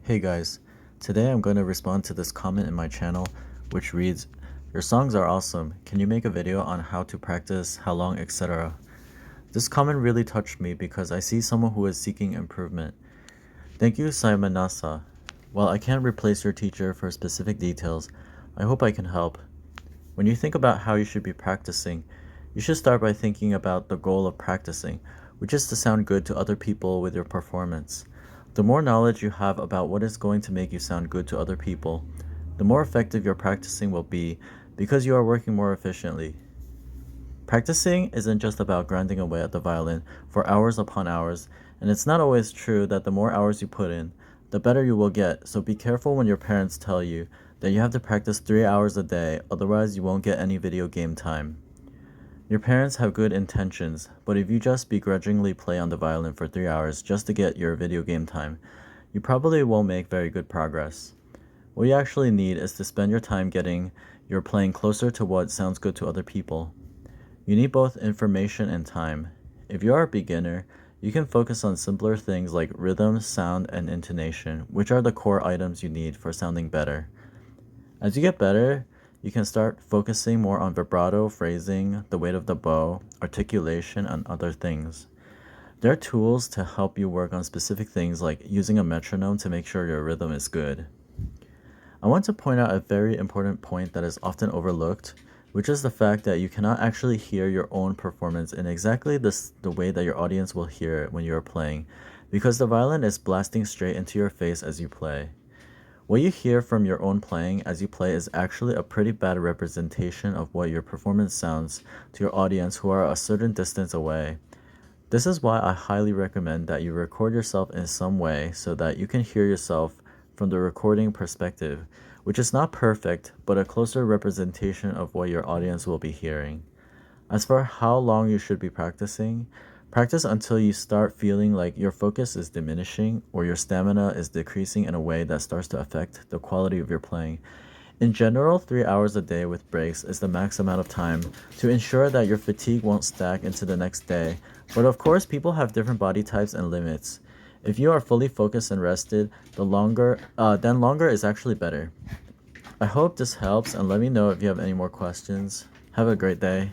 Hey guys, today I'm going to respond to this comment in my channel which reads, "Your songs are awesome. Can you make a video on how to practice, how long, etc." This comment really touched me because I see someone who is seeking improvement. Thank you, Simon Nasa. While I can't replace your teacher for specific details, I hope I can help. When you think about how you should be practicing, you should start by thinking about the goal of practicing, which is to sound good to other people with your performance. The more knowledge you have about what is going to make you sound good to other people, the more effective your practicing will be because you are working more efficiently. Practicing isn't just about grinding away at the violin for hours upon hours, and it's not always true that the more hours you put in, the better you will get, so be careful when your parents tell you that you have to practice 3 hours a day, otherwise you won't get any video game time. Your parents have good intentions, but if you just begrudgingly play on the violin for 3 hours just to get your video game time, you probably won't make very good progress. What you actually need is to spend your time getting your playing closer to what sounds good to other people. You need both information and time. If you are a beginner, you can focus on simpler things like rhythm, sound, and intonation, which are the core items you need for sounding better. As you get better, you can start focusing more on vibrato, phrasing, the weight of the bow, articulation, and other things. There are tools to help you work on specific things like using a metronome to make sure your rhythm is good. I want to point out a very important point that is often overlooked, which is the fact that you cannot actually hear your own performance in exactly the way that your audience will hear it when you are playing, because the violin is blasting straight into your face as you play. What you hear from your own playing as you play is actually a pretty bad representation of what your performance sounds to your audience who are a certain distance away. This is why I highly recommend that you record yourself in some way so that you can hear yourself from the recording perspective, which is not perfect, but a closer representation of what your audience will be hearing. As for how long you should be practicing, practice until you start feeling like your focus is diminishing or your stamina is decreasing in a way that starts to affect the quality of your playing. In general, 3 hours a day with breaks is the max amount of time to ensure that your fatigue won't stack into the next day. But of course, people have different body types and limits. If you are fully focused and rested, then longer is actually better. I hope this helps, and let me know if you have any more questions. Have a great day.